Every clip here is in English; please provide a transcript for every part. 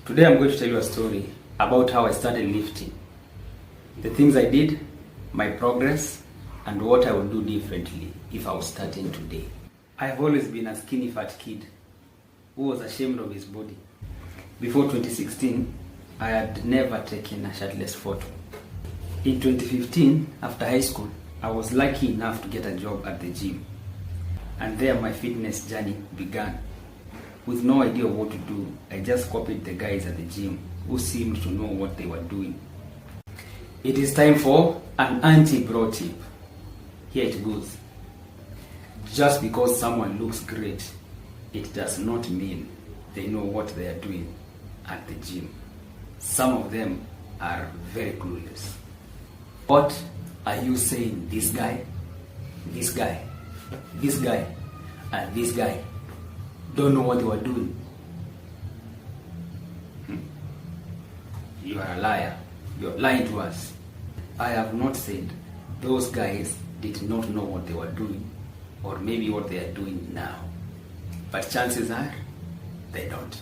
Today I'm going to tell you a story about how I started lifting, the things I did, my progress, and what I would do differently if I was starting today. I have always been a skinny fat kid who was ashamed of his body. Before 2016, I had never taken a shirtless photo. In 2015, after high school, I was lucky enough to get a job at the gym. And there my fitness journey began. With no idea what to do, I just copied the guys at the gym who seemed to know what they were doing. It is time for an anti-bro tip. Here it goes. Just because someone looks great, it does not mean they know what they are doing at the gym. Some of them are very clueless. What are you saying? This guy, this guy, this guy, and this guy don't know what they were doing? You are a liar. You're lying to us. I have not said those guys did not know what they were doing, or maybe what they are doing now. But chances are, they don't.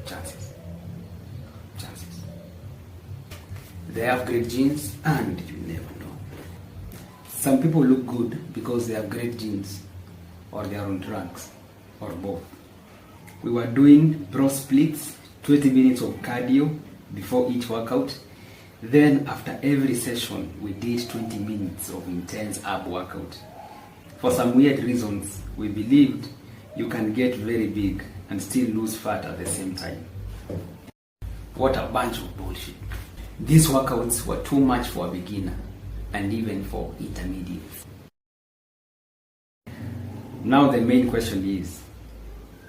Chances. They have great genes, and you never know. Some people look good because they have great genes, or they are on drugs, or both. We were doing bro splits, 20 minutes of cardio before each workout. Then after every session, we did 20 minutes of intense ab workout. For some weird reasons, we believed you can get very big and still lose fat at the same time. What a bunch of bullshit. These workouts were too much for a beginner and even for intermediates. Now the main question is,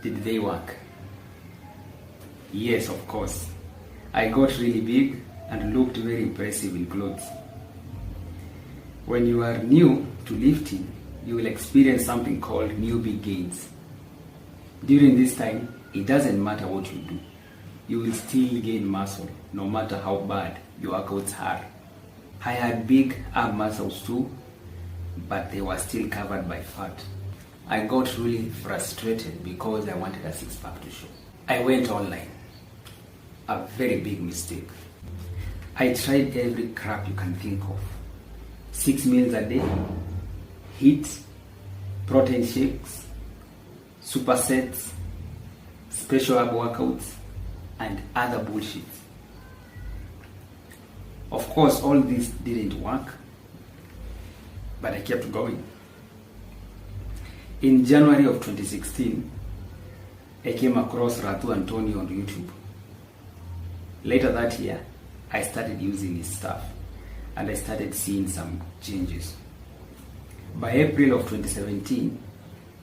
did they work? Yes, of course. I got really big and looked very impressive in clothes. When you are new to lifting, you will experience something called newbie gains. During this time, it doesn't matter what you do. You will still gain muscle, no matter how bad your workouts are. I had big ab muscles too, but they were still covered by fat. I got really frustrated because I wanted a six-pack to show. I went online. A very big mistake. I tried every crap you can think of. 6 meals a day, HIIT, protein shakes, supersets, special ab workouts, and other bullshit. Of course, all this didn't work, but I kept going. In January of 2016, I came across Ratu Antonio on YouTube. Later that year, I started using his stuff and I started seeing some changes. By April of 2017,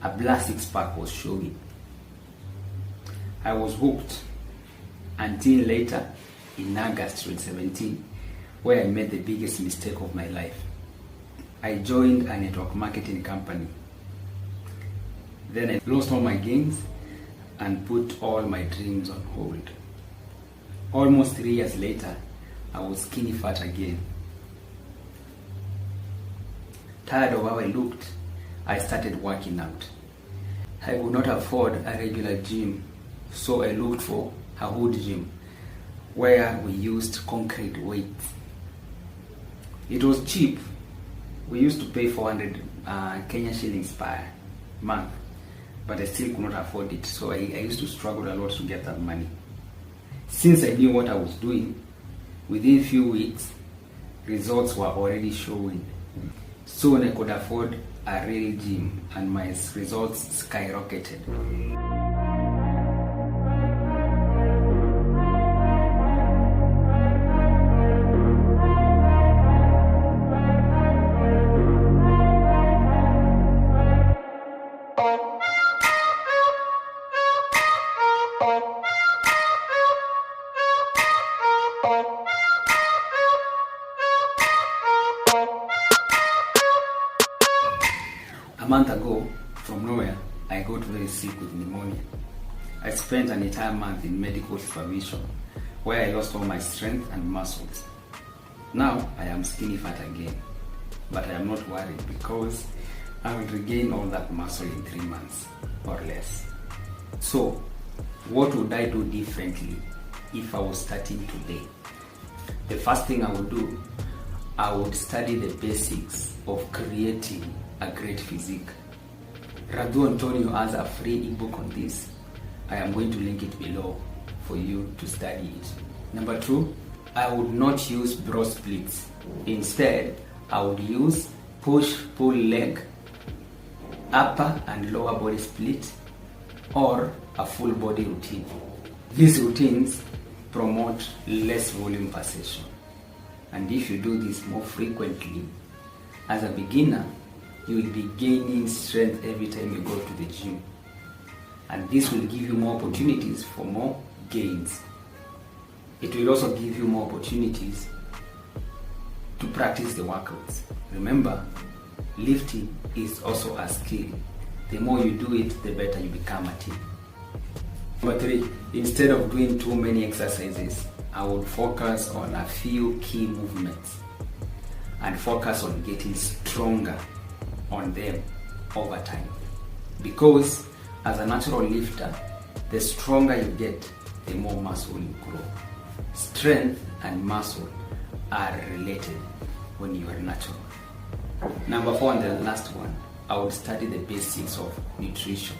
a blast six-pack was showing. I was hooked until later in August 2017, where I made the biggest mistake of my life. I joined a network marketing company. Then I lost all my gains and put all my dreams on hold. Almost 3 years later, I was skinny fat again. Tired of how I looked, I started working out. I could not afford a regular gym, so I looked for a hood gym where we used concrete weights. It was cheap. We used to pay 400 Kenya shillings per month, but I still could not afford it, so I used to struggle a lot to get that money. Since I knew what I was doing, within a few weeks, results were already showing. Soon I could afford a real gym and my results skyrocketed. A month ago, from nowhere, I got very sick with pneumonia. I spent an entire month in medical supervision, where I lost all my strength and muscles. Now, I am skinny fat again, but I am not worried because I will regain all that muscle in 3 months or less. So, What would I do differently if I was starting today? The first thing I would do, I would study the basics of creating a great physique. Radu Antonio has a free ebook on this. I am going to link it below for you to study it. Number 2, I would not use bro splits. Instead, I would use push-pull leg, upper and lower body split, or a full body routine. These routines promote less volume per session. And if you do this more frequently, as a beginner, you will be gaining strength every time you go to the gym. And this will give you more opportunities for more gains. It will also give you more opportunities to practice the workouts. Remember, lifting is also a skill. The more you do it, the better you become at it. Number 3, instead of doing too many exercises, I would focus on a few key movements and focus on getting stronger on them over time. Because as a natural lifter, the stronger you get, the more muscle you grow. Strength and muscle are related when you are natural. Number 4 and the last one, I would study the basics of nutrition.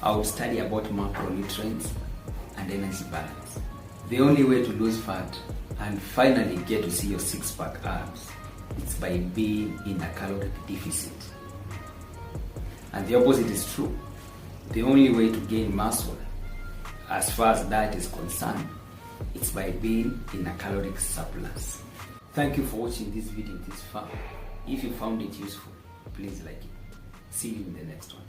I would study about macronutrients and energy balance. The only way to lose fat and finally get to see your six-pack abs is by being in a caloric deficit. And the opposite is true. The only way to gain muscle, as far as diet is concerned, it's by being in a caloric surplus. Thank you for watching this video this far. If you found it useful, please like it. See you in the next one.